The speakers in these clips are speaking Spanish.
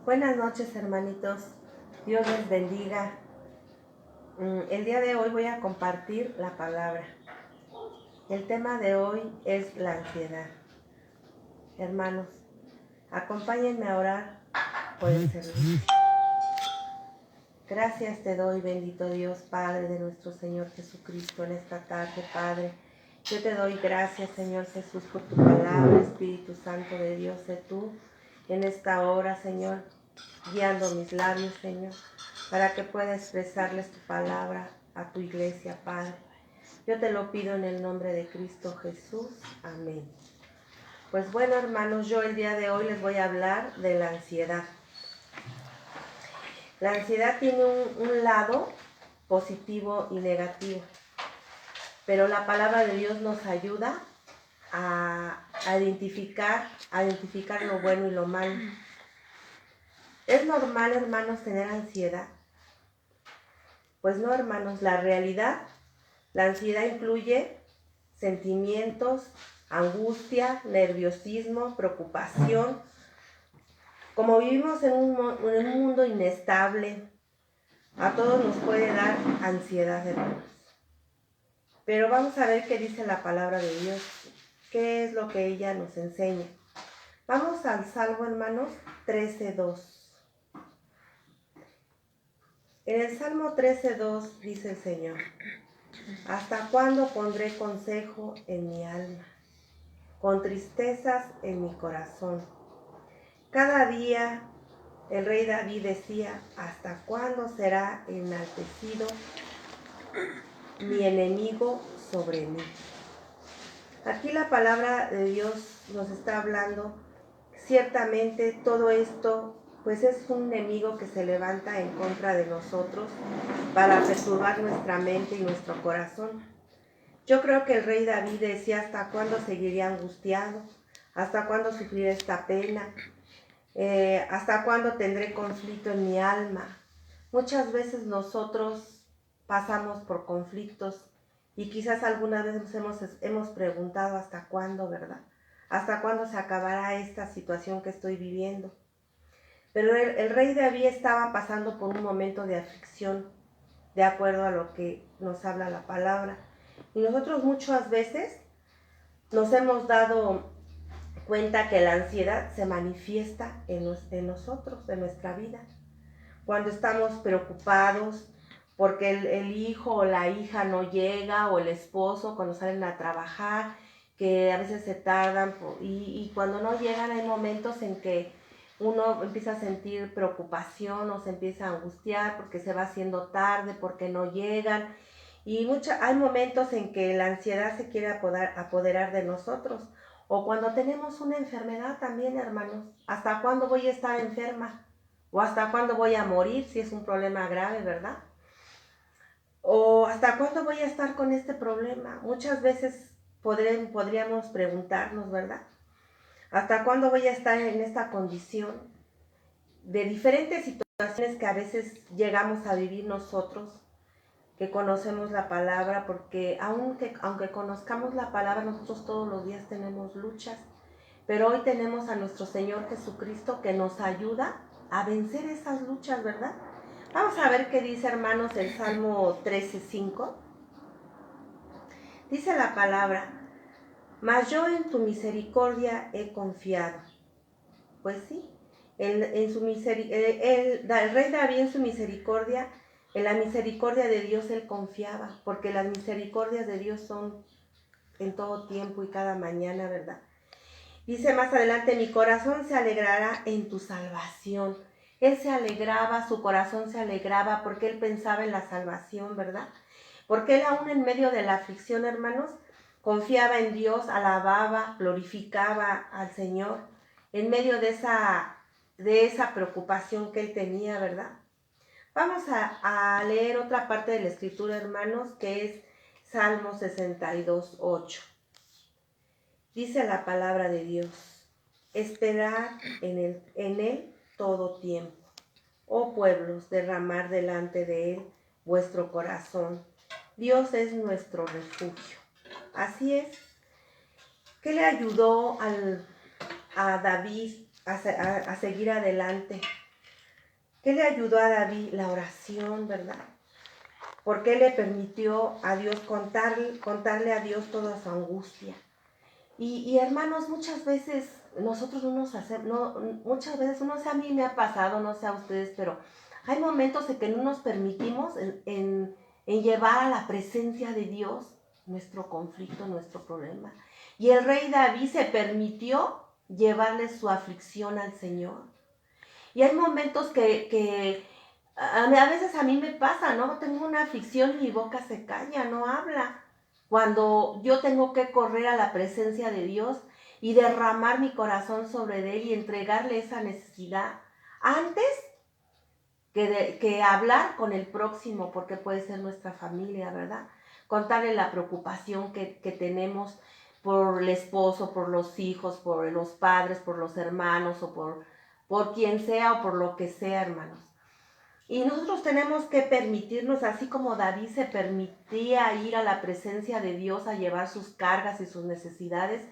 Buenas noches, hermanitos. Dios les bendiga. El día de hoy voy a compartir la palabra. El tema de hoy es la ansiedad. Hermanos, acompáñenme a orar por el servicio. Gracias te doy, bendito Dios, Padre de nuestro Señor Jesucristo, en esta tarde, Padre. Yo te doy gracias, Señor Jesús, por tu palabra, Espíritu Santo de Dios, sé tú en esta hora, Señor, guiando mis labios, Señor, para que pueda expresarles tu palabra a tu iglesia, Padre. Yo te lo pido en el nombre de Cristo Jesús. Amén. Pues bueno, hermanos, yo el día de hoy les voy a hablar de la ansiedad. La ansiedad tiene un lado positivo y negativo, pero la palabra de Dios nos ayuda a identificar lo bueno y lo malo. ¿Es normal, hermanos, tener ansiedad? Pues no, hermanos, la ansiedad incluye sentimientos, angustia, nerviosismo, preocupación. Como vivimos en un mundo inestable, a todos nos puede dar ansiedad, hermanos. Pero vamos a ver qué dice la palabra de Dios, qué es lo que ella nos enseña. Vamos al Salmo, hermanos, 13:2. En el Salmo 13:2 dice el Señor: ¿hasta cuándo pondré consejo en mi alma, con tristezas en mi corazón? Cada día el rey David decía: ¿hasta cuándo será enaltecido mi enemigo sobre mí? Aquí la palabra de Dios nos está hablando. Ciertamente todo esto pues es un enemigo que se levanta en contra de nosotros para perturbar nuestra mente y nuestro corazón. Yo creo que el rey David decía: ¿hasta cuándo seguiré angustiado? ¿Hasta cuándo sufriré esta pena? ¿Hasta cuándo tendré conflicto en mi alma? Muchas veces nosotros pasamos por conflictos y quizás algunas veces hemos preguntado: ¿hasta cuándo, verdad? ¿Hasta cuándo se acabará esta situación que estoy viviendo? Pero el rey David estaba pasando por un momento de aflicción, de acuerdo a lo que nos habla la palabra. Y nosotros muchas veces nos hemos dado cuenta que la ansiedad se manifiesta en nosotros, en nuestra vida. Cuando estamos preocupados porque el hijo o la hija no llega, o el esposo cuando salen a trabajar, que a veces se tardan, y cuando no llegan hay momentos en que uno empieza a sentir preocupación o se empieza a angustiar porque se va haciendo tarde, porque no llegan. Y hay momentos en que la ansiedad se quiere apoderar de nosotros. O cuando tenemos una enfermedad también, hermanos. ¿Hasta cuándo voy a estar enferma? ¿O hasta cuándo voy a morir si es un problema grave, verdad? ¿O hasta cuándo voy a estar con este problema? Muchas veces podríamos preguntarnos, ¿verdad? ¿Hasta cuándo voy a estar en esta condición? De diferentes situaciones que a veces llegamos a vivir nosotros, que conocemos la palabra, porque aunque conozcamos la palabra, nosotros todos los días tenemos luchas, pero hoy tenemos a nuestro Señor Jesucristo que nos ayuda a vencer esas luchas, ¿verdad? Vamos a ver qué dice, hermanos, el Salmo 13:5. Dice la palabra: mas yo en tu misericordia he confiado. Pues sí, el rey David en su misericordia, en la misericordia de Dios él confiaba, porque las misericordias de Dios son en todo tiempo y cada mañana, ¿verdad? Dice más adelante: mi corazón se alegrará en tu salvación. Él se alegraba, su corazón se alegraba porque él pensaba en la salvación, ¿verdad? Porque él aún en medio de la aflicción, hermanos, confiaba en Dios, alababa, glorificaba al Señor, en medio de esa preocupación que él tenía, ¿verdad? Vamos a leer otra parte de la Escritura, hermanos, que es Salmo 62:8. Dice la palabra de Dios: esperad en él todo tiempo. Oh pueblos, derramar delante de él vuestro corazón. Dios es nuestro refugio. Así es. ¿Qué le ayudó a David a seguir adelante? ¿Qué le ayudó a David? La oración, ¿verdad? Porque le permitió a Dios contarle a Dios toda su angustia. Y hermanos, muchas veces nosotros no nos hacemos, muchas veces, no sé, a mí me ha pasado, no sé a ustedes, pero hay momentos en que no nos permitimos en llevar a la presencia de Dios nuestro conflicto, nuestro problema. Y el rey David se permitió llevarle su aflicción al Señor. Y hay momentos que a veces a mí me pasa, ¿no? Tengo una aflicción y mi boca se calla, no habla. Cuando yo tengo que correr a la presencia de Dios y derramar mi corazón sobre Él y entregarle esa necesidad antes que hablar con el próximo, porque puede ser nuestra familia, ¿verdad? Contarle la preocupación que tenemos por el esposo, por los hijos, por los padres, por los hermanos o por quien sea o por lo que sea, hermanos. Y nosotros tenemos que permitirnos, así como David se permitía ir a la presencia de Dios a llevar sus cargas y sus necesidades,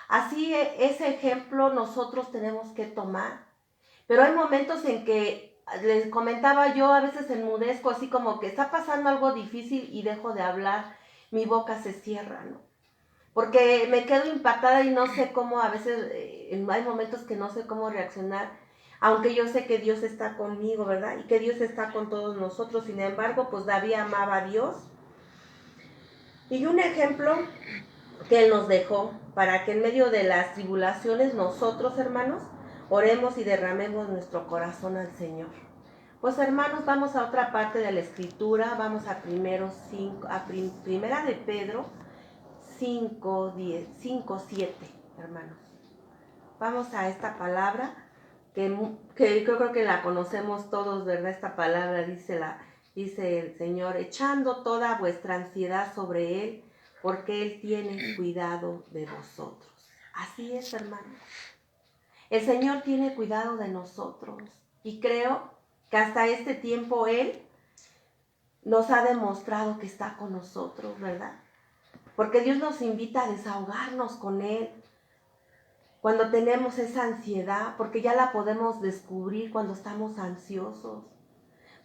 así ese ejemplo nosotros tenemos que tomar. Pero hay momentos en que, les comentaba yo, a veces enmudezco, así como que está pasando algo difícil y dejo de hablar, mi boca se cierra, ¿no? Porque me quedo impactada y no sé cómo, a veces hay momentos que no sé cómo reaccionar, aunque yo sé que Dios está conmigo, ¿verdad? Y que Dios está con todos nosotros. Sin embargo, pues David amaba a Dios. Y un ejemplo que Él nos dejó para que en medio de las tribulaciones nosotros, hermanos, oremos y derramemos nuestro corazón al Señor. Pues hermanos, vamos a otra parte de la Escritura, vamos a Primera de Pedro 5:7, hermanos. Vamos a esta palabra que yo creo que la conocemos todos, ¿verdad? Esta palabra dice el Señor, echando toda vuestra ansiedad sobre Él, porque Él tiene cuidado de vosotros. Así es, hermanos. El Señor tiene cuidado de nosotros y creo que hasta este tiempo Él nos ha demostrado que está con nosotros, ¿verdad? Porque Dios nos invita a desahogarnos con Él cuando tenemos esa ansiedad, porque ya la podemos descubrir cuando estamos ansiosos.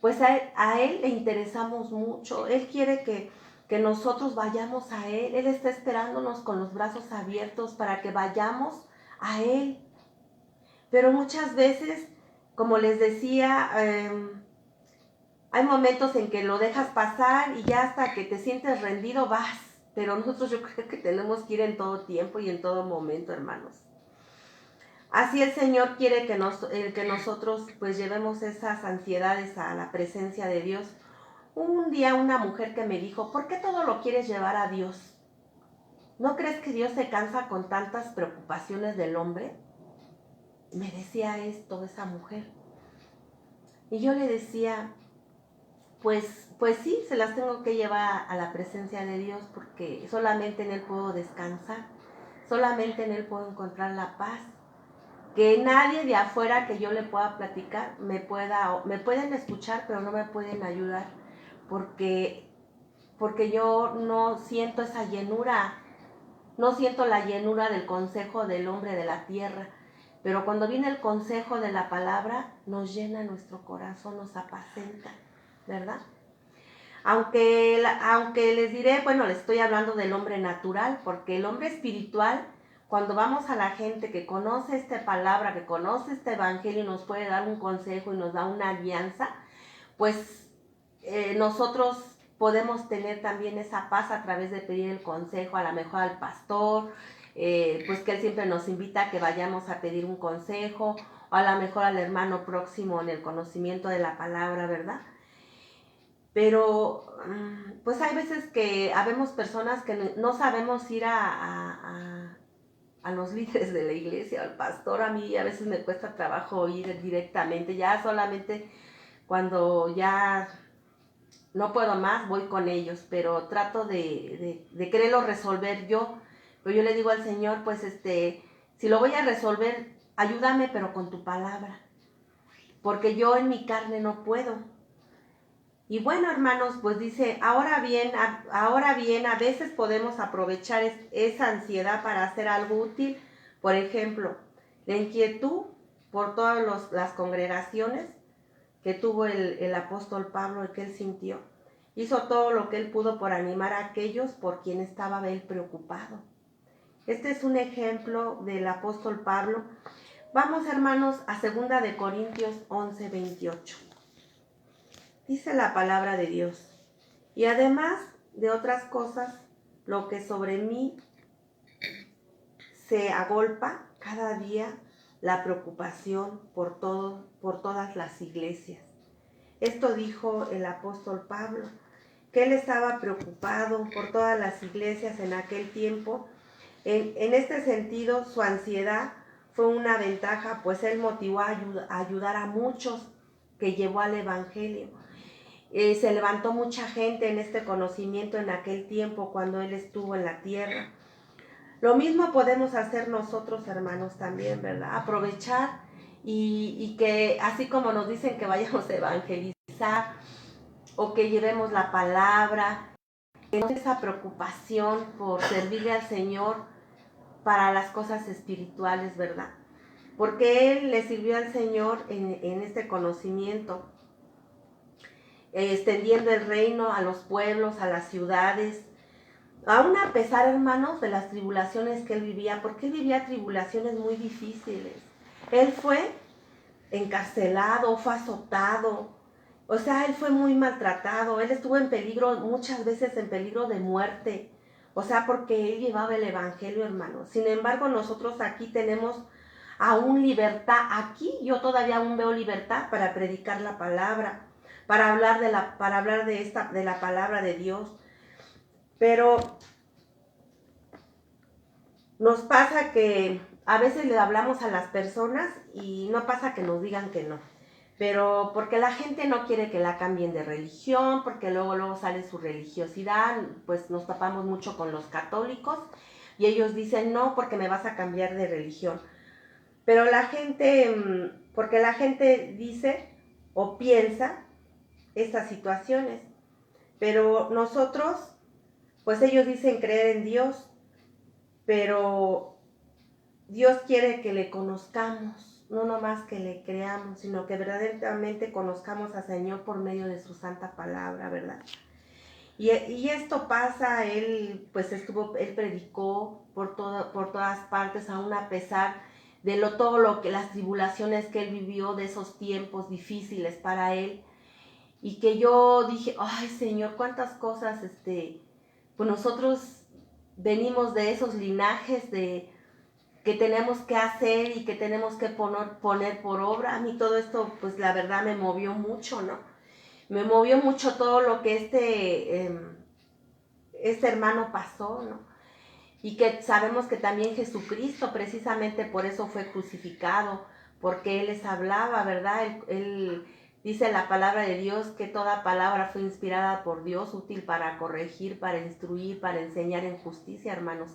Pues a Él le interesamos mucho. Él quiere que nosotros vayamos a Él. Él está esperándonos con los brazos abiertos para que vayamos a Él. Pero muchas veces, como les decía, hay momentos en que lo dejas pasar y ya hasta que te sientes rendido vas. Pero nosotros yo creo que tenemos que ir en todo tiempo y en todo momento, hermanos. Así el Señor quiere que nosotros pues llevemos esas ansiedades a la presencia de Dios. Un día una mujer que me dijo, ¿por qué todo lo quieres llevar a Dios? ¿No crees que Dios se cansa con tantas preocupaciones del hombre? Me decía esto esa mujer. Y yo le decía, pues sí, se las tengo que llevar a la presencia de Dios porque solamente en Él puedo descansar, solamente en Él puedo encontrar la paz. Que nadie de afuera que yo le pueda platicar me pueden escuchar, pero no me pueden ayudar, porque yo no siento esa llenura, no siento la llenura del consejo del hombre de la tierra, pero cuando viene el consejo de la palabra, nos llena nuestro corazón, nos apacenta, ¿verdad? Aunque les diré, bueno, les estoy hablando del hombre natural, porque el hombre espiritual, cuando vamos a la gente que conoce esta palabra, que conoce este evangelio y nos puede dar un consejo y nos da una alianza, pues nosotros podemos tener también esa paz a través de pedir el consejo, a lo mejor al pastor, pues que él siempre nos invita a que vayamos a pedir un consejo, o a lo mejor al hermano próximo en el conocimiento de la palabra, ¿verdad? Pero pues hay veces que habemos personas que no sabemos ir a los líderes de la iglesia, al pastor. A mí a veces me cuesta trabajo ir directamente, ya solamente cuando ya no puedo más voy con ellos, pero trato de quererlo resolver yo. Pero yo le digo al Señor, pues si lo voy a resolver, ayúdame pero con tu palabra, porque yo en mi carne no puedo. Y bueno, hermanos, pues dice, ahora bien, a veces podemos aprovechar esa ansiedad para hacer algo útil. Por ejemplo, la inquietud por todas las congregaciones que tuvo el apóstol Pablo y que él sintió. Hizo todo lo que él pudo por animar a aquellos por quien estaba él preocupado. Este es un ejemplo del apóstol Pablo. Vamos, hermanos, a 2 de Corintios 11:28. Dice la palabra de Dios: y además de otras cosas, lo que sobre mí se agolpa cada día, la preocupación por todas las iglesias. Esto dijo el apóstol Pablo, que él estaba preocupado por todas las iglesias en aquel tiempo. En este sentido, su ansiedad fue una ventaja, pues él motivó a ayudar a muchos que llevó al evangelio. Se levantó mucha gente en este conocimiento en aquel tiempo cuando él estuvo en la tierra. Lo mismo podemos hacer nosotros, hermanos, también, ¿verdad? Aprovechar y que así como nos dicen que vayamos a evangelizar o que llevemos la palabra, que no sea esa preocupación por servirle al Señor para las cosas espirituales, ¿verdad? Porque él le sirvió al Señor en este conocimiento, extendiendo el reino a los pueblos, a las ciudades, aún a pesar, hermanos, de las tribulaciones que él vivía, porque él vivía tribulaciones muy difíciles. Él fue encarcelado, fue azotado, o sea, él fue muy maltratado, él estuvo en peligro, muchas veces en peligro de muerte, o sea, porque él llevaba el evangelio, hermanos. Sin embargo, nosotros aquí tenemos aún libertad, aquí yo todavía aún veo libertad para predicar la palabra, para hablar de la palabra de Dios. Pero nos pasa que a veces le hablamos a las personas y no pasa que nos digan que no. Pero porque la gente no quiere que la cambien de religión, porque luego sale su religiosidad, pues nos tapamos mucho con los católicos y ellos dicen no porque me vas a cambiar de religión. Pero la gente, porque la gente dice o piensa estas situaciones, pero nosotros, pues ellos dicen creer en Dios, pero Dios quiere que le conozcamos, no nomás que le creamos, sino que verdaderamente conozcamos al Señor por medio de su santa palabra, ¿verdad? Y esto pasa, él predicó por todas partes, aún a pesar de todo lo que las tribulaciones que él vivió, de esos tiempos difíciles para él, y que yo dije, ay Señor, cuántas cosas, pues nosotros venimos de esos linajes que tenemos que hacer y que tenemos que poner por obra. A mí todo esto, pues la verdad me movió mucho, ¿no? Me movió mucho todo lo que este hermano pasó, ¿no? Y que sabemos que también Jesucristo precisamente por eso fue crucificado, porque Él les hablaba, ¿verdad? Él dice la palabra de Dios que toda palabra fue inspirada por Dios, útil para corregir, para instruir, para enseñar en justicia, hermanos.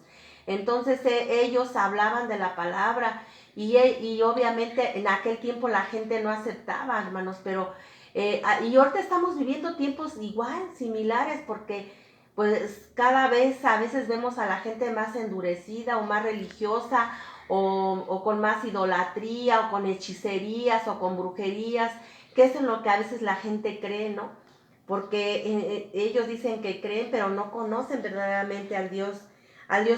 Entonces ellos hablaban de la palabra y obviamente en aquel tiempo la gente no aceptaba, hermanos, pero y ahorita estamos viviendo tiempos igual, similares, porque pues cada vez a veces vemos a la gente más endurecida o más religiosa o con más idolatría o con hechicerías o con brujerías, que eso es lo que a veces la gente cree, ¿no? Porque ellos dicen que creen, pero no conocen verdaderamente al Dios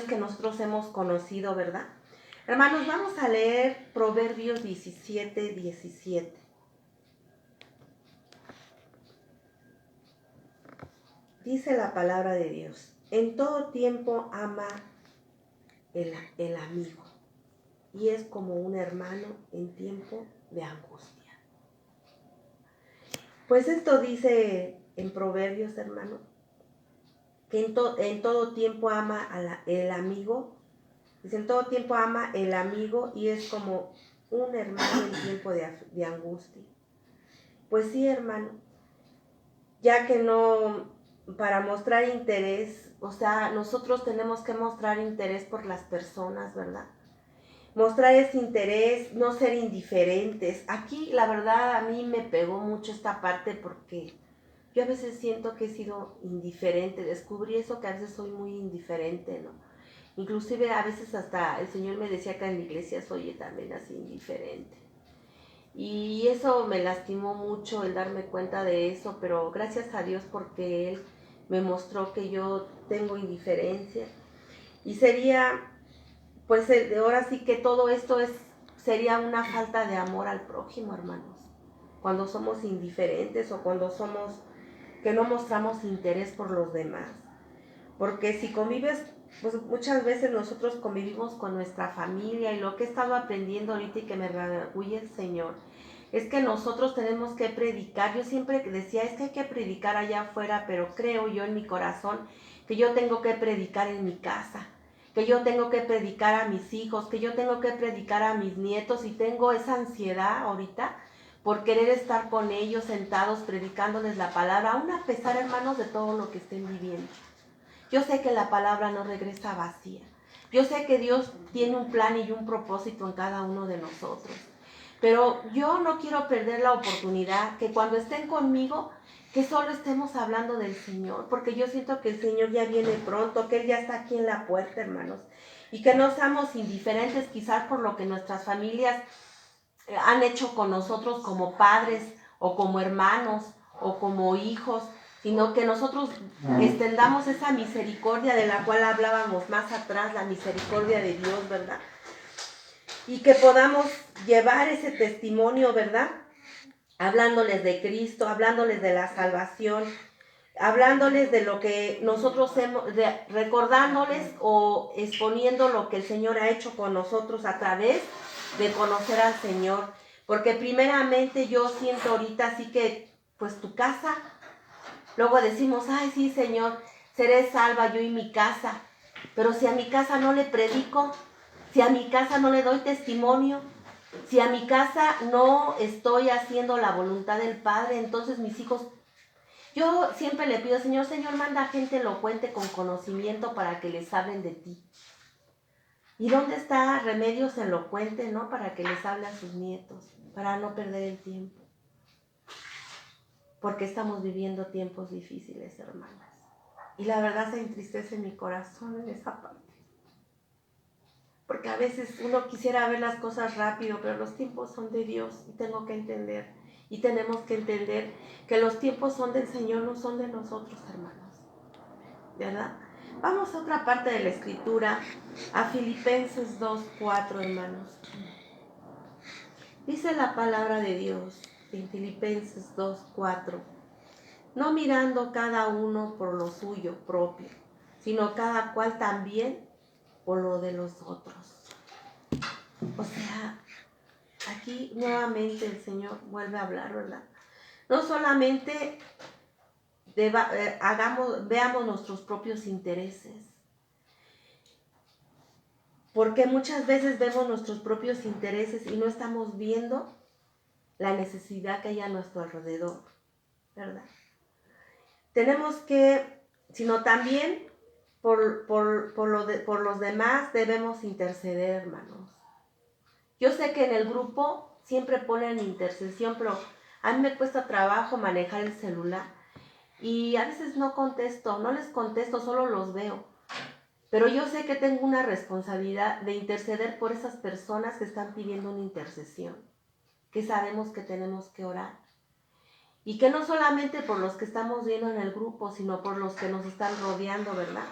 que nosotros hemos conocido, ¿verdad? Hermanos, vamos a leer Proverbios 17:17. Dice la palabra de Dios: en todo tiempo ama el amigo, y es como un hermano en tiempo de angustia. Pues esto dice en Proverbios, hermano, que en todo tiempo ama el amigo. Dice, en todo tiempo ama el amigo y es como un hermano en tiempo de angustia. Pues sí, hermano, ya que no, para mostrar interés, o sea, nosotros tenemos que mostrar interés por las personas, ¿verdad? Mostrar ese interés, no ser indiferentes. Aquí, la verdad, a mí me pegó mucho esta parte porque yo a veces siento que he sido indiferente. Descubrí eso, que a veces soy muy indiferente, ¿no? Inclusive a veces hasta el Señor me decía que en la iglesia soy también así indiferente. Y eso me lastimó mucho el darme cuenta de eso, pero gracias a Dios porque Él me mostró que yo tengo indiferencia. Y sería, pues ahora sí que todo esto sería una falta de amor al prójimo, hermanos. Cuando somos indiferentes o cuando somos, que no mostramos interés por los demás. Porque si convives, pues muchas veces nosotros convivimos con nuestra familia, y lo que he estado aprendiendo ahorita y que me redarguye el Señor, es que nosotros tenemos que predicar. Yo siempre decía, es que hay que predicar allá afuera, pero creo yo en mi corazón que yo tengo que predicar en mi casa, que yo tengo que predicar a mis hijos, que yo tengo que predicar a mis nietos, y tengo esa ansiedad ahorita por querer estar con ellos sentados predicándoles la palabra, aún a pesar, hermanos, de todo lo que estén viviendo. Yo sé que la palabra no regresa vacía. Yo sé que Dios tiene un plan y un propósito en cada uno de nosotros. Pero yo no quiero perder la oportunidad que cuando estén conmigo, que solo estemos hablando del Señor, porque yo siento que el Señor ya viene pronto, que Él ya está aquí en la puerta, hermanos. Y que no seamos indiferentes quizás por lo que nuestras familias han hecho con nosotros como padres o como hermanos o como hijos, sino que nosotros extendamos esa misericordia de la cual hablábamos más atrás, la misericordia de Dios, ¿verdad? Y que podamos llevar ese testimonio, ¿verdad? Hablándoles de Cristo, hablándoles de la salvación, hablándoles de lo que nosotros hemos, recordándoles o exponiendo lo que el Señor ha hecho con nosotros a través de conocer al Señor. Porque primeramente yo siento ahorita así que, pues tu casa, luego decimos, ay sí Señor, seré salva yo y mi casa, pero si a mi casa no le predico, si a mi casa no le doy testimonio, si a mi casa no estoy haciendo la voluntad del Padre, entonces mis hijos, yo siempre le pido, Señor, manda gente elocuente con conocimiento para que les hablen de ti. ¿Y dónde está Remedios elocuente, no? Para que les hable a sus nietos, para no perder el tiempo. Porque estamos viviendo tiempos difíciles, hermanas. Y la verdad se entristece mi corazón en esa parte. Porque a veces uno quisiera ver las cosas rápido, pero los tiempos son de Dios y tengo que entender. Y tenemos que entender que los tiempos son del Señor, no son de nosotros, hermanos. ¿Verdad? Vamos a otra parte de la Escritura, a Filipenses 2:4, hermanos. Dice la palabra de Dios en Filipenses 2:4. No mirando cada uno por lo suyo propio, sino cada cual también por lo de los otros. O sea, aquí nuevamente el Señor vuelve a hablar, ¿verdad? No solamente veamos nuestros propios intereses, porque muchas veces vemos nuestros propios intereses y no estamos viendo la necesidad que hay a nuestro alrededor, ¿verdad? Tenemos que, sino también por los demás debemos interceder, hermanos. Yo sé que en el grupo siempre ponen intercesión, pero a mí me cuesta trabajo manejar el celular y a veces no les contesto, solo los veo. Pero yo sé que tengo una responsabilidad de interceder por esas personas que están pidiendo una intercesión, que sabemos que tenemos que orar. Y que no solamente por los que estamos viendo en el grupo, sino por los que nos están rodeando, ¿verdad?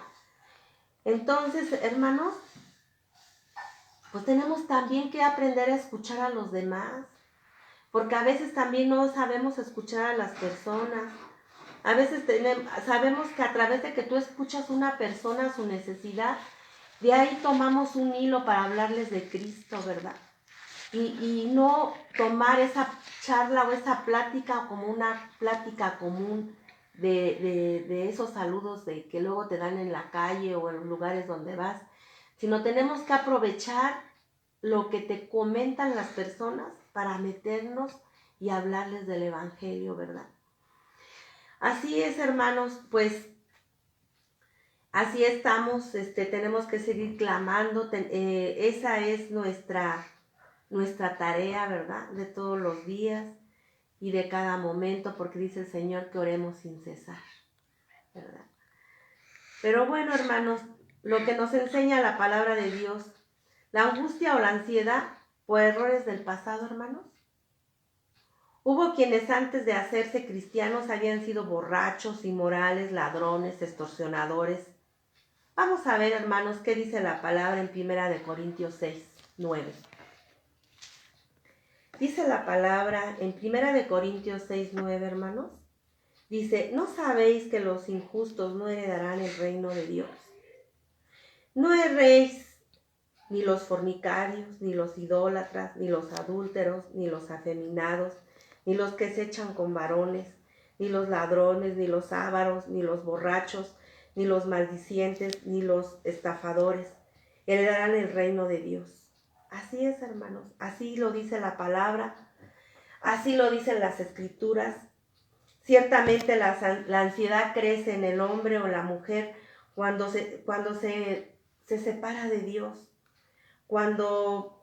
Entonces, hermanos, pues tenemos también que aprender a escuchar a los demás, porque a veces también no sabemos escuchar a las personas. A veces sabemos que a través de que tú escuchas a una persona su necesidad, de ahí tomamos un hilo para hablarles de Cristo, ¿verdad? Y no tomar esa charla o esa plática como una plática común de esos saludos de que luego te dan en la calle o en los lugares donde vas, sino tenemos que aprovechar lo que te comentan las personas para meternos y hablarles del Evangelio, ¿verdad? Así es, hermanos, pues así estamos, tenemos que seguir clamando, esa es nuestra tarea, ¿verdad? De todos los días y de cada momento, porque dice el Señor que oremos sin cesar, ¿verdad? Pero bueno, hermanos, lo que nos enseña la palabra de Dios, la angustia o la ansiedad por errores del pasado, hermanos, Hubo quienes antes de hacerse cristianos habían sido borrachos, inmorales, ladrones, extorsionadores. Vamos a ver, hermanos, qué dice la palabra en 1 Corintios 6:9. Dice la palabra en 1 Corintios 6:9, hermanos. Dice, ¿no sabéis que los injustos no heredarán el reino de Dios? No erréis, ni los fornicarios, ni los idólatras, ni los adúlteros, ni los afeminados, ni los que se echan con varones, ni los ladrones, ni los ávaros, ni los borrachos, ni los maldicientes, ni los estafadores heredarán el reino de Dios. Así es, hermanos, así lo dice la palabra, así lo dicen las escrituras. Ciertamente la ansiedad crece en el hombre o la mujer cuando se separa de Dios, cuando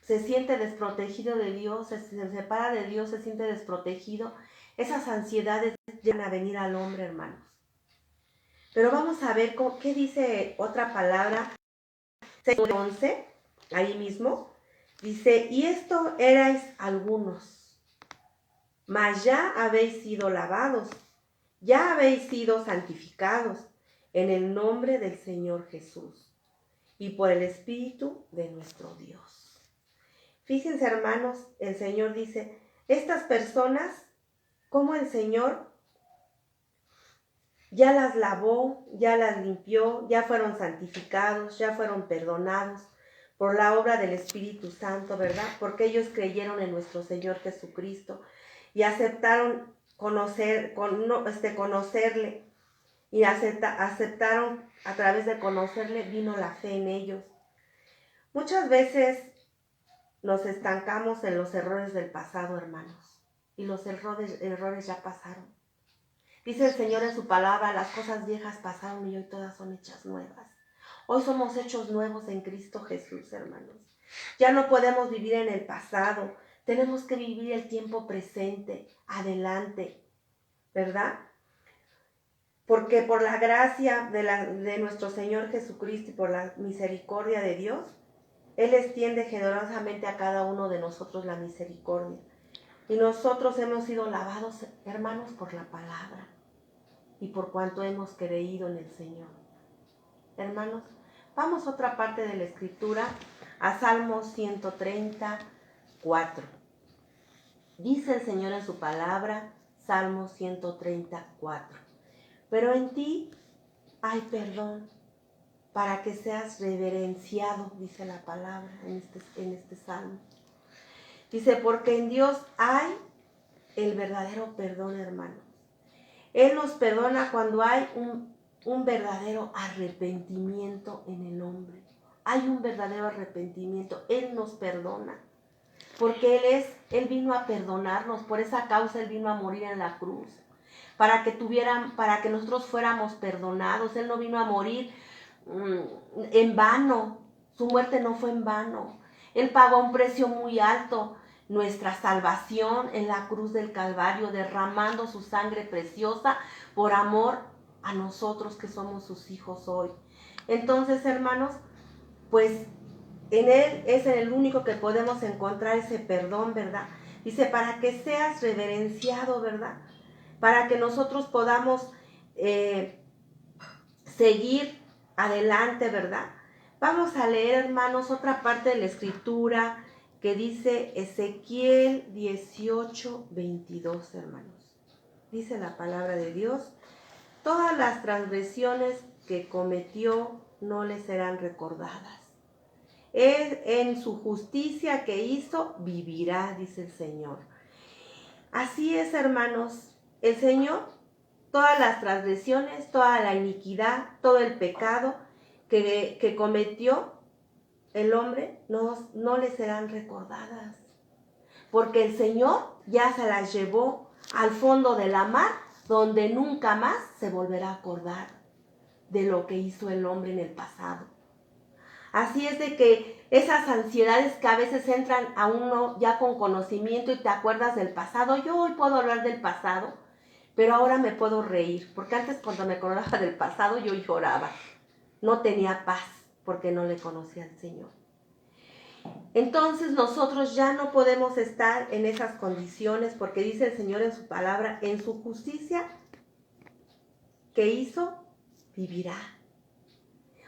se siente desprotegido de Dios, se separa de Dios, se siente desprotegido. Esas ansiedades llegan a venir al hombre, hermanos. Pero vamos a ver qué dice otra palabra, 6:11, ahí mismo. Dice, y esto erais algunos, mas ya habéis sido lavados, ya habéis sido santificados en el nombre del Señor Jesús y por el Espíritu de nuestro Dios. Fíjense, hermanos, el Señor dice, estas personas, como el Señor ya las lavó, ya las limpió, ya fueron santificados, ya fueron perdonados por la obra del Espíritu Santo, ¿verdad? Porque ellos creyeron en nuestro Señor Jesucristo y aceptaron conocerle y aceptaron, a través de conocerle vino la fe en ellos. Muchas veces nos estancamos en los errores del pasado, hermanos, y los errores ya pasaron. Dice el Señor en su palabra, las cosas viejas pasaron y hoy todas son hechas nuevas. Hoy somos hechos nuevos en Cristo Jesús, hermanos. Ya no podemos vivir en el pasado, tenemos que vivir el tiempo presente, adelante, ¿verdad? Porque por la gracia de nuestro Señor Jesucristo y por la misericordia de Dios, Él extiende generosamente a cada uno de nosotros la misericordia. Y nosotros hemos sido lavados, hermanos, por la palabra y por cuanto hemos creído en el Señor. Hermanos, vamos a otra parte de la Escritura, a Salmo 134. Dice el Señor en su palabra, Salmo 134. Pero en ti hay perdón para que seas reverenciado, dice la palabra en este salmo. Dice, porque en Dios hay el verdadero perdón, hermanos. Él nos perdona cuando hay un verdadero arrepentimiento en el hombre. Hay un verdadero arrepentimiento. Él nos perdona. Porque Él vino a perdonarnos. Por esa causa Él vino a morir en la cruz. Para que nosotros fuéramos perdonados. Él no vino a morir en vano. Su muerte no fue en vano. Él pagó un precio muy alto, nuestra salvación en la cruz del Calvario, derramando su sangre preciosa por amor a nosotros que somos sus hijos hoy. Entonces, hermanos, pues en Él es el único que podemos encontrar ese perdón, ¿verdad? Dice, para que seas reverenciado, ¿verdad? Para que nosotros podamos seguir adelante, ¿verdad? Vamos a leer, hermanos, otra parte de la Escritura que dice Ezequiel 18:22, hermanos. Dice la palabra de Dios, todas las transgresiones que cometió no le serán recordadas. Él en su justicia que hizo vivirá, dice el Señor. Así es, hermanos, el Señor, todas las transgresiones, toda la iniquidad, todo el pecado que cometió el hombre no le serán recordadas, porque el Señor ya se las llevó al fondo de la mar, donde nunca más se volverá a acordar de lo que hizo el hombre en el pasado. Así es de que esas ansiedades que a veces entran a uno ya con conocimiento y te acuerdas del pasado, yo hoy puedo hablar del pasado, pero ahora me puedo reír, porque antes cuando me acordaba del pasado yo lloraba, no tenía paz, porque no le conocía al Señor. Entonces nosotros ya no podemos estar en esas condiciones porque dice el Señor en su palabra, en su justicia que hizo, vivirá.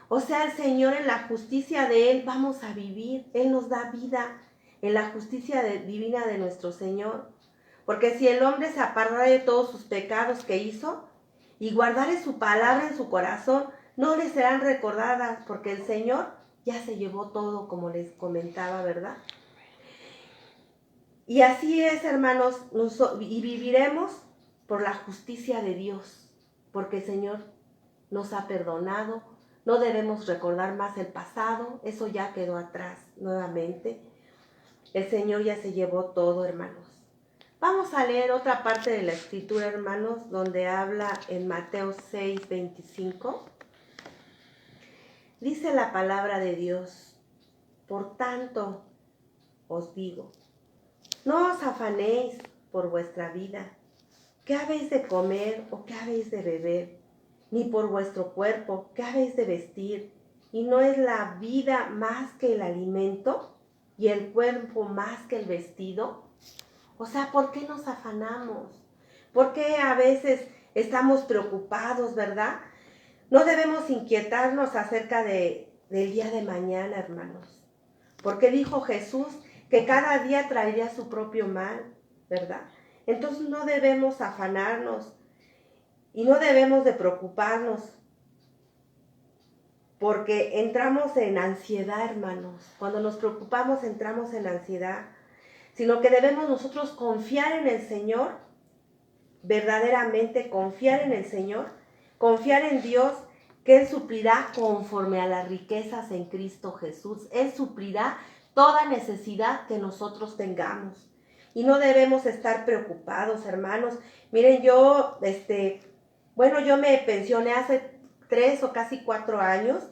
O sea, el Señor en la justicia de Él vamos a vivir. Él nos da vida en la justicia divina de nuestro Señor. Porque si el hombre se apartara de todos sus pecados que hizo y guardare su palabra en su corazón, no le serán recordadas porque el Señor ya se llevó todo, como les comentaba, ¿verdad? Y así es, hermanos, y viviremos por la justicia de Dios, porque el Señor nos ha perdonado. No debemos recordar más el pasado, eso ya quedó atrás nuevamente. El Señor ya se llevó todo, hermanos. Vamos a leer otra parte de la Escritura, hermanos, donde habla en Mateo 6:25. Dice la palabra de Dios: por tanto os digo, no os afanéis por vuestra vida, qué habéis de comer o qué habéis de beber, ni por vuestro cuerpo, qué habéis de vestir. ¿Y no es la vida más que el alimento y el cuerpo más que el vestido? O sea, ¿por qué nos afanamos? ¿Por qué a veces estamos preocupados, verdad? No debemos inquietarnos acerca del día de mañana, hermanos. Porque dijo Jesús que cada día traería su propio mal, ¿verdad? Entonces no debemos afanarnos y no debemos de preocuparnos. Porque entramos en ansiedad, hermanos. Cuando nos preocupamos entramos en ansiedad. Sino que debemos nosotros confiar en el Señor, verdaderamente confiar en el Señor, confiar en Dios, que Él suplirá conforme a las riquezas en Cristo Jesús. Él suplirá toda necesidad que nosotros tengamos. Y no debemos estar preocupados, hermanos. Miren, yo me pensioné hace 3 o casi 4 años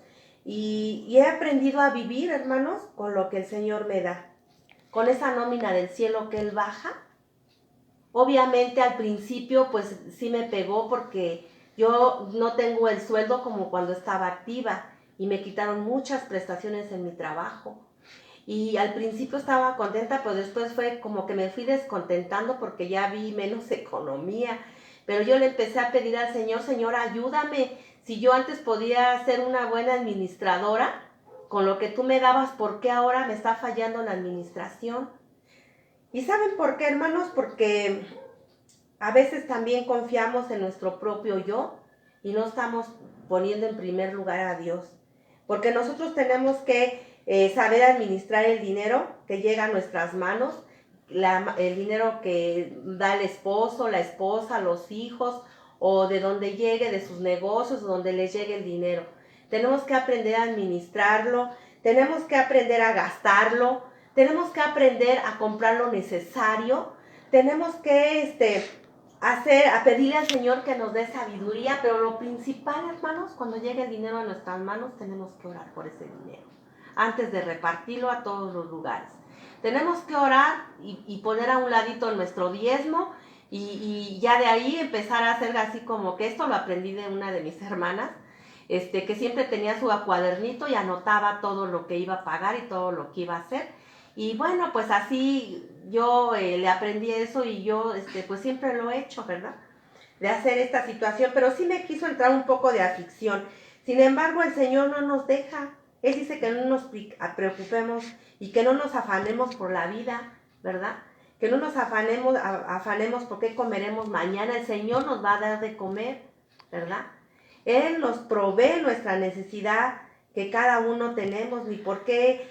y he aprendido a vivir, hermanos, con lo que el Señor me da. Con esa nómina del cielo que Él baja. Obviamente al principio pues sí me pegó porque yo no tengo el sueldo como cuando estaba activa y me quitaron muchas prestaciones en mi trabajo. Y al principio estaba contenta, pero después fue como que me fui descontentando porque ya vi menos economía. Pero yo le empecé a pedir al Señor, Señor, ayúdame. Si yo antes podía ser una buena administradora, con lo que tú me dabas, ¿por qué ahora me está fallando la administración? ¿Y saben por qué, hermanos? Porque a veces también confiamos en nuestro propio yo y no estamos poniendo en primer lugar a Dios. Porque nosotros tenemos que saber administrar el dinero que llega a nuestras manos, el dinero que da el esposo, la esposa, los hijos, o de donde llegue, de sus negocios, donde les llegue el dinero. Tenemos que aprender a administrarlo, tenemos que aprender a gastarlo, tenemos que aprender a comprar lo necesario, tenemos que a pedirle al Señor que nos dé sabiduría, pero lo principal, hermanos, cuando llegue el dinero a nuestras manos, tenemos que orar por ese dinero, antes de repartirlo a todos los lugares. Tenemos que orar y poner a un ladito nuestro diezmo y ya de ahí empezar a hacer así como que esto lo aprendí de una de mis hermanas, que siempre tenía su cuadernito y anotaba todo lo que iba a pagar y todo lo que iba a hacer. Y bueno, pues así yo le aprendí eso y yo pues siempre lo he hecho, ¿verdad? De hacer esta situación, pero sí me quiso entrar un poco de aflicción. Sin embargo, el Señor no nos deja. Él dice que no nos preocupemos y que no nos afanemos por la vida, ¿verdad? Que no nos afanemos por qué comeremos mañana. El Señor nos va a dar de comer, ¿verdad? Él nos provee nuestra necesidad que cada uno tenemos, ni por qué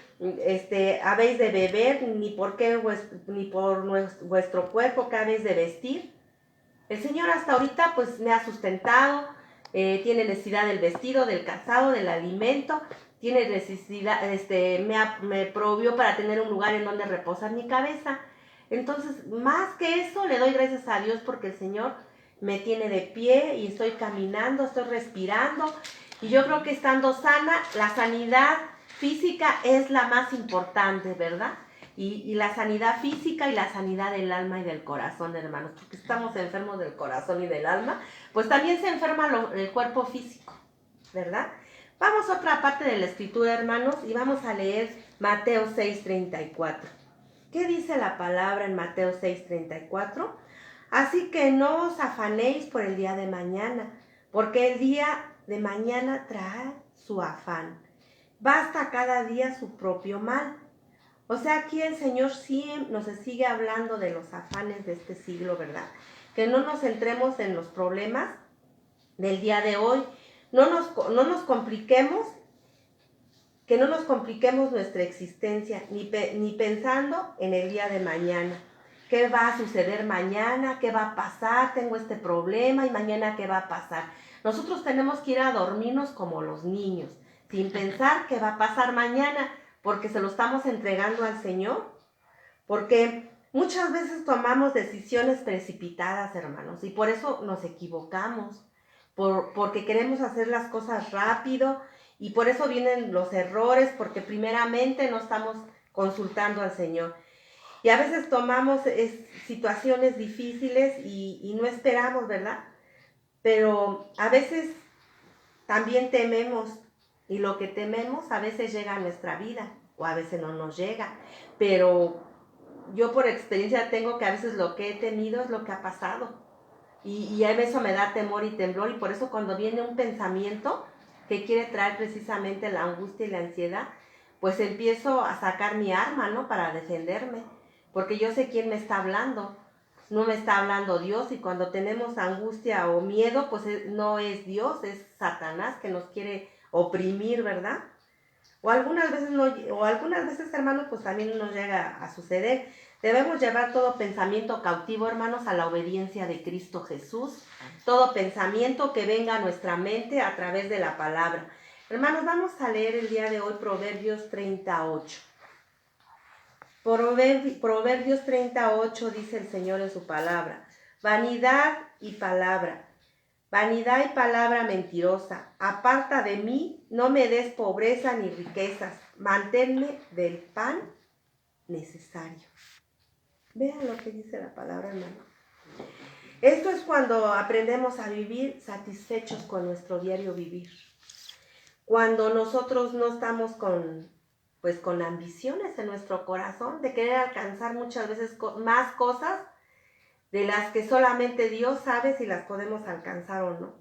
habéis de beber, ni por qué ni por vuestro cuerpo que habéis de vestir. El Señor hasta ahorita pues me ha sustentado, tiene necesidad del vestido, del calzado, del alimento, tiene necesidad, me provió para tener un lugar en donde reposar mi cabeza. Entonces, más que eso, le doy gracias a Dios porque el Señor me tiene de pie y estoy caminando, estoy respirando. Y yo creo que estando sana, la sanidad física es la más importante, ¿verdad? Y la sanidad física y la sanidad del alma y del corazón, hermanos. Porque estamos enfermos del corazón y del alma, pues también se enferma el cuerpo físico, ¿verdad? Vamos a otra parte de la Escritura, hermanos, y vamos a leer Mateo 6:34. ¿Qué dice la palabra en Mateo 6:34? Así que no os afanéis por el día de mañana, porque el día de mañana trae su afán. Basta cada día su propio mal. O sea, aquí el Señor siempre nos sigue hablando de los afanes de este siglo, ¿verdad? Que no nos centremos en los problemas del día de hoy, no nos compliquemos, que no nos compliquemos nuestra existencia, ni pensando en el día de mañana. ¿Qué va a suceder mañana? ¿Qué va a pasar? Tengo este problema y mañana ¿qué va a pasar? Nosotros tenemos que ir a dormirnos como los niños, sin pensar qué va a pasar mañana, porque se lo estamos entregando al Señor. Porque muchas veces tomamos decisiones precipitadas, hermanos, y por eso nos equivocamos, porque queremos hacer las cosas rápido, y por eso vienen los errores, porque primeramente no estamos consultando al Señor. Y a veces tomamos situaciones difíciles y no esperamos, ¿verdad? Pero a veces también tememos, y lo que tememos a veces llega a nuestra vida, o a veces no nos llega. Pero yo por experiencia tengo que a veces lo que he temido es lo que ha pasado. Y a eso me da temor y temblor, y por eso cuando viene un pensamiento que quiere traer precisamente la angustia y la ansiedad, pues empiezo a sacar mi arma, ¿no? Para defenderme, porque yo sé quién me está hablando. No me está hablando Dios, y cuando tenemos angustia o miedo, pues no es Dios, es Satanás que nos quiere oprimir, ¿verdad? O algunas veces, no, o algunas veces, hermanos, pues también nos llega a suceder. Debemos llevar todo pensamiento cautivo, hermanos, a la obediencia de Cristo Jesús. Todo pensamiento que venga a nuestra mente a través de la palabra. Hermanos, vamos a leer el día de hoy Proverbios 38. Proverbios 38 dice el Señor en su palabra: vanidad y palabra. Vanidad y palabra mentirosa, aparta de mí, no me des pobreza ni riquezas, manténme del pan necesario. Vean lo que dice la palabra, hermano. Esto es cuando aprendemos a vivir satisfechos con nuestro diario vivir. Cuando nosotros no estamos con ambiciones en nuestro corazón de querer alcanzar muchas veces más cosas de las que solamente Dios sabe si las podemos alcanzar o no.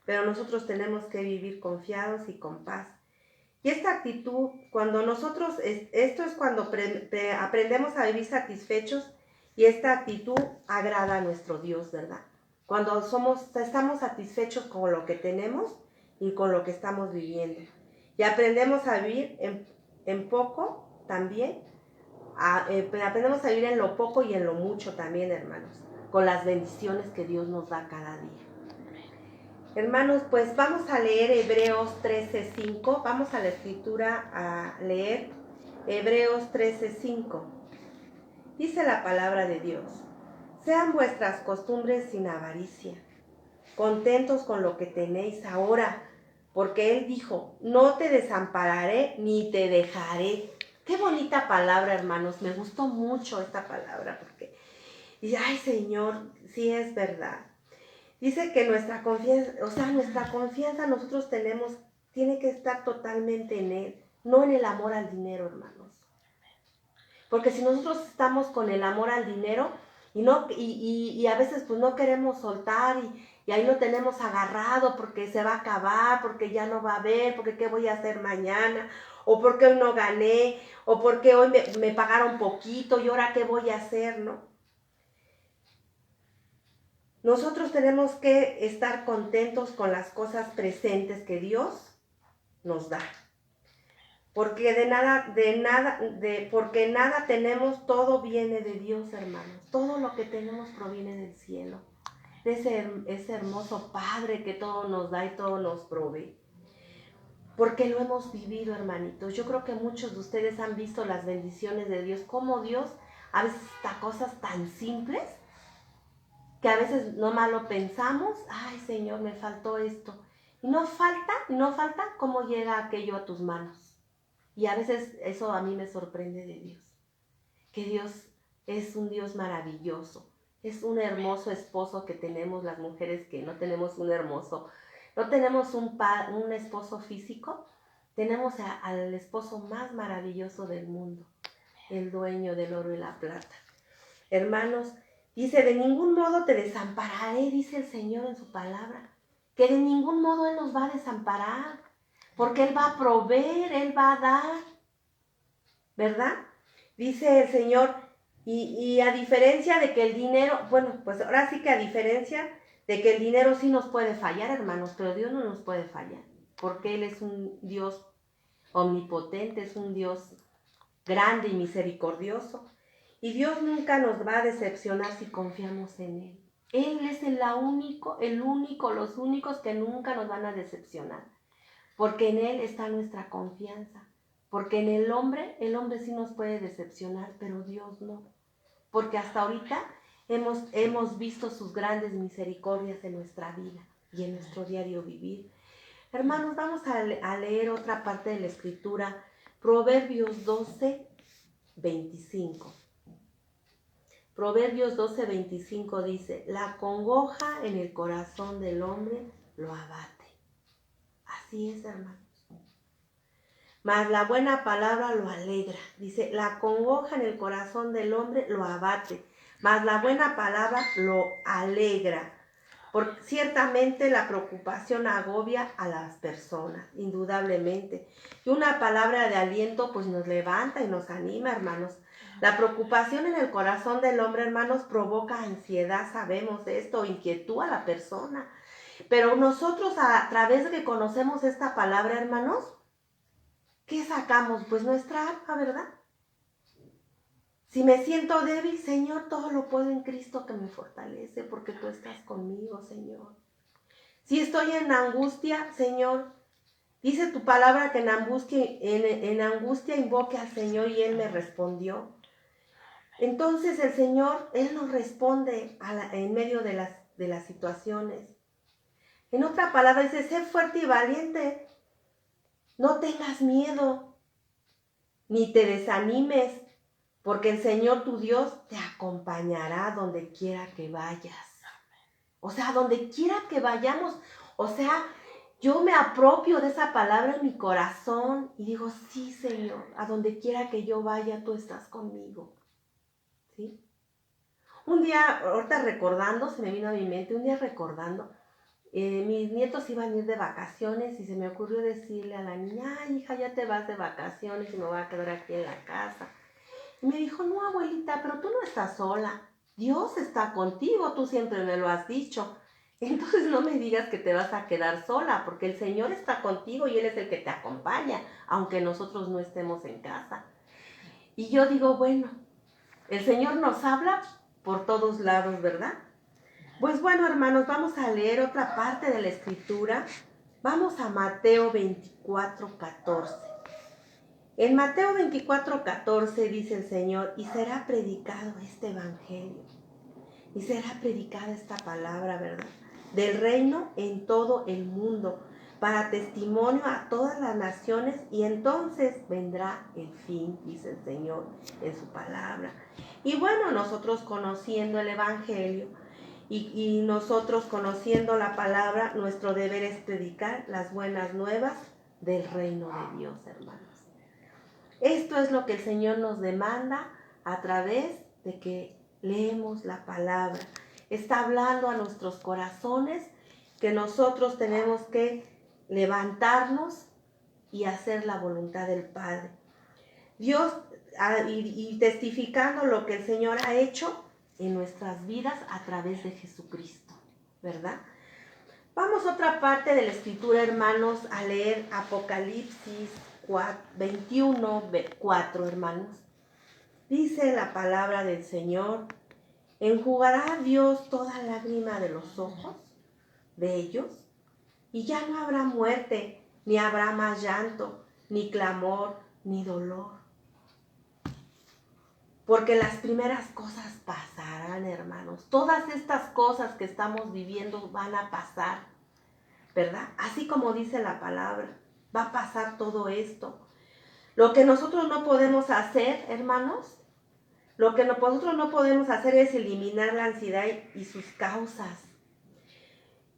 Pero nosotros tenemos que vivir confiados y con paz. Y esta actitud, cuando nosotros, esto es cuando aprendemos a vivir satisfechos, y esta actitud agrada a nuestro Dios, ¿verdad? Cuando estamos satisfechos con lo que tenemos y con lo que estamos viviendo. Y aprendemos a vivir en poco también. Aprendemos a vivir en lo poco y en lo mucho también, hermanos, con las bendiciones que Dios nos da cada día. Hermanos, pues vamos a leer Hebreos 13:5. Vamos a la escritura a leer Hebreos 13:5. Dice la palabra de Dios: sean vuestras costumbres sin avaricia, contentos con lo que tenéis ahora, porque Él dijo: no te desampararé ni te dejaré. Qué bonita palabra, hermanos. Me gustó mucho esta palabra, porque dice: ay, Señor, sí es verdad. Dice que nuestra confianza nosotros tiene que estar totalmente en Él, no en el amor al dinero, hermanos. Porque si nosotros estamos con el amor al dinero y a veces pues no queremos soltar, y ahí lo tenemos agarrado porque se va a acabar, porque ya no va a haber, porque qué voy a hacer mañana, o porque hoy no gané, o porque hoy me pagaron poquito y ahora qué voy a hacer, ¿no? Nosotros tenemos que estar contentos con las cosas presentes que Dios nos da. Porque porque nada tenemos, todo viene de Dios, hermanos. Todo lo que tenemos proviene del cielo. De ese hermoso Padre que todo nos da y todo nos provee. Porque lo hemos vivido, hermanitos. Yo creo que muchos de ustedes han visto las bendiciones de Dios. Cómo Dios a veces da cosas tan simples que a veces nomás lo pensamos: ay, Señor, me faltó esto. Y no falta cómo llega aquello a tus manos. Y a veces eso a mí me sorprende de Dios. Que Dios es un Dios maravilloso. Es un hermoso esposo que tenemos las mujeres que no tenemos no tenemos un esposo físico, Tenemos al esposo más maravilloso del mundo, el dueño del oro y la plata. Hermanos, dice, de ningún modo te desampararé, dice el Señor en su palabra, que de ningún modo Él nos va a desamparar, porque Él va a proveer, Él va a dar, ¿verdad? Dice el Señor, y a diferencia de que el dinero, bueno, pues ahora sí que a diferencia de que el dinero sí nos puede fallar, hermanos, pero Dios no nos puede fallar, porque Él es un Dios omnipotente, es un Dios grande y misericordioso. Y Dios nunca nos va a decepcionar si confiamos en Él. Él es los únicos que nunca nos van a decepcionar. Porque en Él está nuestra confianza. Porque en el hombre sí nos puede decepcionar, pero Dios no. Porque hasta ahorita hemos visto sus grandes misericordias en nuestra vida y en nuestro diario vivir. Hermanos, vamos a leer otra parte de la Escritura, Proverbios 12, 25. Proverbios 12, 25 dice, la congoja en el corazón del hombre lo abate. Así es, hermanos. Mas la buena palabra lo alegra. Dice, la congoja en el corazón del hombre lo abate, mas la buena palabra lo alegra. Porque ciertamente la preocupación agobia a las personas, indudablemente. Y una palabra de aliento pues nos levanta y nos anima, hermanos. La preocupación en el corazón del hombre, hermanos, provoca ansiedad, sabemos esto, inquietud a la persona. Pero nosotros a través de que conocemos esta palabra, hermanos, ¿qué sacamos? Pues nuestra alma, ¿verdad? Si me siento débil, Señor, todo lo puedo en Cristo que me fortalece, porque tú estás conmigo, Señor. Si estoy en angustia, Señor, dice tu palabra que en angustia invoque al Señor y Él me respondió. Entonces el Señor, Él nos responde en medio de las situaciones. En otra palabra dice, sé fuerte y valiente, no tengas miedo, ni te desanimes, porque el Señor tu Dios te acompañará donde quiera que vayas. O sea, donde quiera que vayamos. O sea, yo me apropio de esa palabra en mi corazón y digo, sí, Señor, a donde quiera que yo vaya, tú estás conmigo. ¿Sí? Un día, ahorita recordando, se me vino a mi mente, mis nietos iban a ir de vacaciones y se me ocurrió decirle a la niña, ay, hija, ya te vas de vacaciones y me voy a quedar aquí en la casa. Y me dijo, no, abuelita, pero tú no estás sola. Dios está contigo, tú siempre me lo has dicho. Entonces no me digas que te vas a quedar sola, porque el Señor está contigo y Él es el que te acompaña, aunque nosotros no estemos en casa. Y yo digo, bueno, el Señor nos habla por todos lados, ¿verdad? Pues bueno, hermanos, vamos a leer otra parte de la Escritura. Vamos a Mateo 24, 14. En Mateo 24, 14 dice el Señor, y será predicado este evangelio, y será predicada esta palabra, ¿verdad? Del reino en todo el mundo, para testimonio a todas las naciones, y entonces vendrá el fin, dice el Señor en su palabra. Y bueno, nosotros conociendo el evangelio, y nosotros conociendo la palabra, nuestro deber es predicar las buenas nuevas del reino de Dios, hermanos. Esto es lo que el Señor nos demanda a través de que leemos la palabra. Está hablando a nuestros corazones que nosotros tenemos que levantarnos y hacer la voluntad del Padre. Dios, y testificando lo que el Señor ha hecho en nuestras vidas a través de Jesucristo, ¿verdad? Vamos a otra parte de la Escritura, hermanos, a leer Apocalipsis 21, 4, hermanos. Dice la palabra del Señor, enjugará Dios toda lágrima de los ojos de ellos, y ya no habrá muerte, ni habrá más llanto, ni clamor, ni dolor. Porque las primeras cosas pasarán, hermanos. Todas estas cosas que estamos viviendo van a pasar, ¿verdad? Así como dice la palabra, va a pasar todo esto. Lo que nosotros no podemos hacer, hermanos, lo que nosotros no podemos hacer es eliminar la ansiedad y sus causas,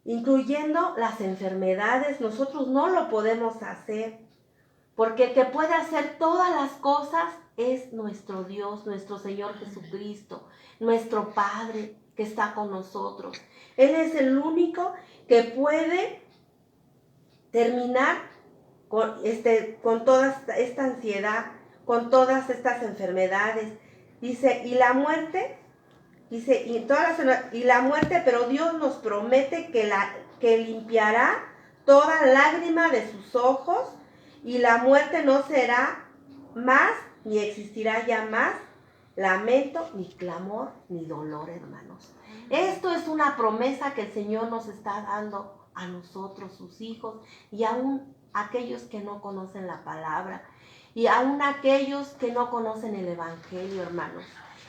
incluyendo las enfermedades. Nosotros no lo podemos hacer. porque el que puede hacer todas las cosas es nuestro Dios, nuestro Señor Jesucristo, nuestro Padre que está con nosotros. Él es el único que puede terminar con toda esta ansiedad, con todas estas enfermedades. Dice, y la muerte, pero Dios nos promete que limpiará toda lágrima de sus ojos, y la muerte no será más, ni existirá ya más lamento, ni clamor, ni dolor, hermanos. Esto es una promesa que el Señor nos está dando a nosotros, sus hijos, y aún aquellos que no conocen la palabra, y aún aquellos que no conocen el Evangelio, hermanos.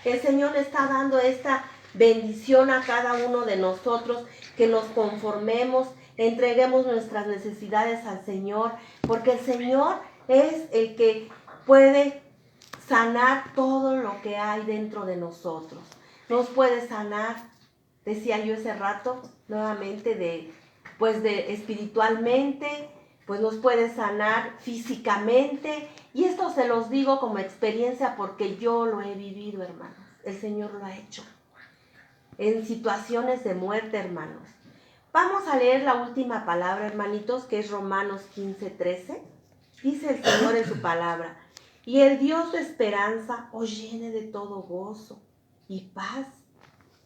El Señor le está dando esta bendición a cada uno de nosotros, que nos conformemos, entreguemos nuestras necesidades al Señor, porque el Señor es el que puede sanar todo lo que hay dentro de nosotros. Nos puede sanar, decía yo ese rato, nuevamente, de espiritualmente, pues nos puede sanar físicamente. Y esto se los digo como experiencia porque yo lo he vivido, hermanos. El Señor lo ha hecho en situaciones de muerte, hermanos. Vamos a leer la última palabra, hermanitos, que es Romanos 15:13. Dice el Señor en su palabra: y el Dios de esperanza os llene de todo gozo y paz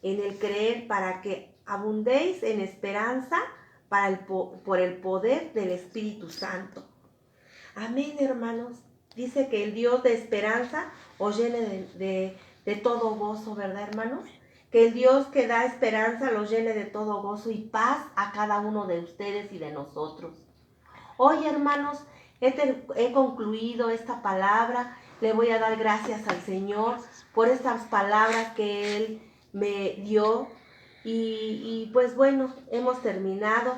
en el creer, para que abundéis en esperanza por el poder del Espíritu Santo. Amén, hermanos. Dice que el Dios de esperanza os llene de todo gozo, ¿verdad, hermanos? Que el Dios que da esperanza los llene de todo gozo y paz a cada uno de ustedes y de nosotros. Hoy, hermanos, he concluido esta palabra. Le voy a dar gracias al Señor por estas palabras que Él me dio. Y pues bueno, hemos terminado.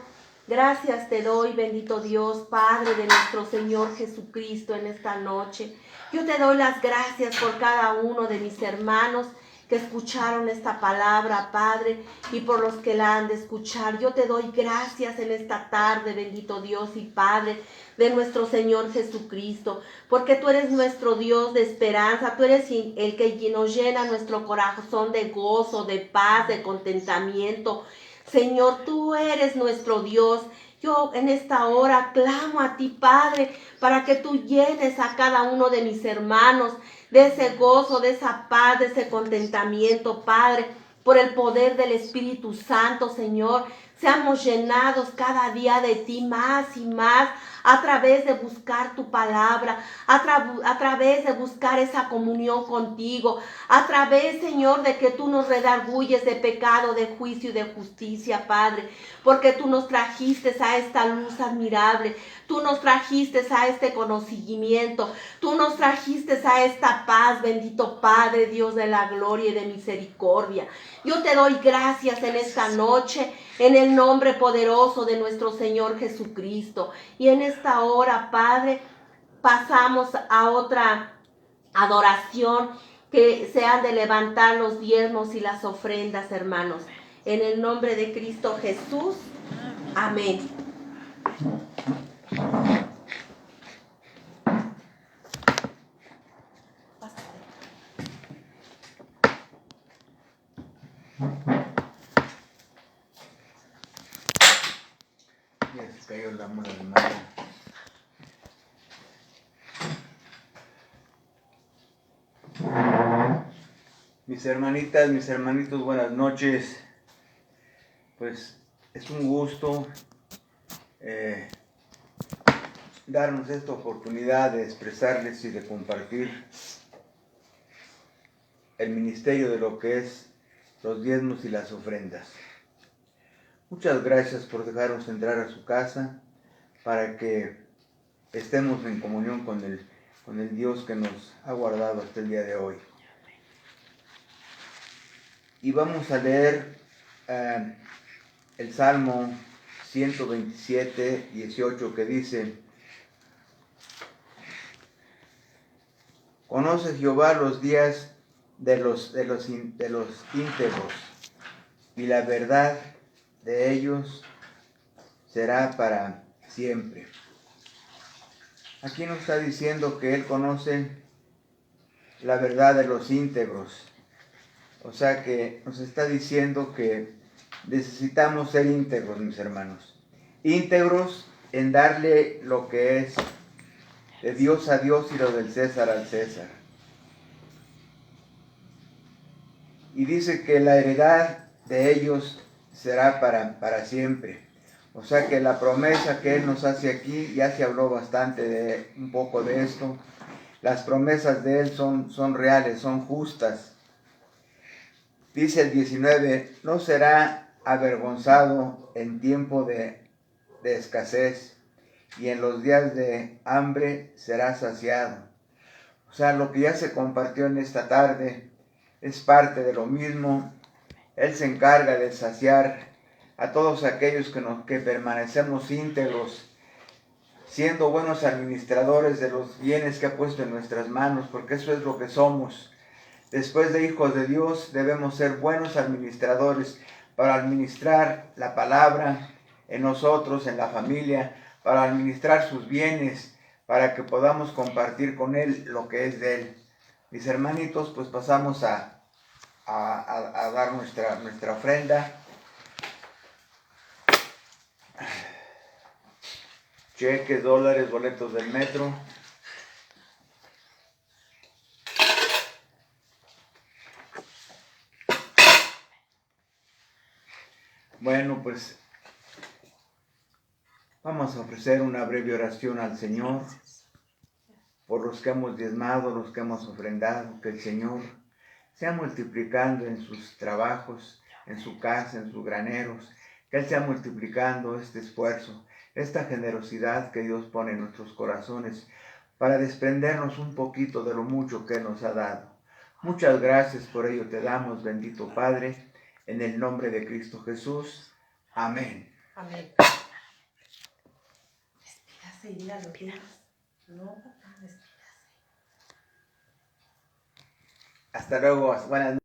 Gracias te doy, bendito Dios, Padre de nuestro Señor Jesucristo, en esta noche. Yo te doy las gracias por cada uno de mis hermanos que escucharon esta palabra, Padre, y por los que la han de escuchar. Yo te doy gracias en esta tarde, bendito Dios y Padre de nuestro Señor Jesucristo, porque tú eres nuestro Dios de esperanza, tú eres el que nos llena nuestro corazón de gozo, de paz, de contentamiento. Señor, tú eres nuestro Dios. Yo en esta hora clamo a ti, Padre, para que tú llenes a cada uno de mis hermanos de ese gozo, de esa paz, de ese contentamiento, Padre, por el poder del Espíritu Santo, Señor. Seamos llenados cada día de ti más y más, a través de buscar tu palabra, a través de buscar esa comunión contigo, a través, Señor, de que tú nos redarguyes de pecado, de juicio y de justicia, Padre, porque tú nos trajiste a esta luz admirable, tú nos trajiste a este conocimiento, tú nos trajiste a esta paz, bendito Padre, Dios de la gloria y de misericordia. Yo te doy gracias en esta noche, en el nombre poderoso de nuestro Señor Jesucristo. Y en esta hora, Padre, pasamos a otra adoración, que se han de levantar los diezmos y las ofrendas, hermanos. En el nombre de Cristo Jesús. Amén. Ya se cayó la mano de madre. Mis hermanitas, mis hermanitos, buenas noches. Pues es un gusto darnos esta oportunidad de expresarles y de compartir el ministerio de lo que es los diezmos y las ofrendas. Muchas gracias por dejarnos entrar a su casa para que estemos en comunión con el Dios que nos ha guardado hasta el día de hoy. Y vamos a leer el Salmo 127, 18, que dice: conoce Jehová los días de los íntegros, y la verdad de ellos será para siempre. aquí nos está diciendo que Él conoce la verdad de los íntegros. O sea que nos está diciendo que necesitamos ser íntegros, mis hermanos. Íntegros en darle lo que es de Dios a Dios y lo del César al César. Y dice que la heredad de ellos será para siempre. O sea que la promesa que Él nos hace aquí, ya se habló bastante un poco de esto. Las promesas de Él son reales, son justas. Dice el 19, no será avergonzado en tiempo de escasez, y en los días de hambre será saciado. O sea, lo que ya se compartió en esta tarde es parte de lo mismo. Él se encarga de saciar a todos aquellos que permanecemos íntegros, siendo buenos administradores de los bienes que ha puesto en nuestras manos, porque eso es lo que somos. Después de hijos de Dios, debemos ser buenos administradores para administrar la palabra en nosotros, en la familia, para administrar sus bienes, para que podamos compartir con Él lo que es de Él. Mis hermanitos, pues pasamos a dar nuestra ofrenda. Cheques, dólares, boletos del metro. Bueno, pues vamos a ofrecer una breve oración al Señor por los que hemos diezmado, los que hemos ofrendado, que el Señor sea multiplicando en sus trabajos, en su casa, en sus graneros, que Él sea multiplicando este esfuerzo, esta generosidad que Dios pone en nuestros corazones para desprendernos un poquito de lo mucho que Él nos ha dado. Muchas gracias por ello te damos, bendito Padre, en el nombre de Cristo Jesús. Amén. Amén. Despídase y diga los días. No, papá, despídase. Hasta luego. Buenas noches.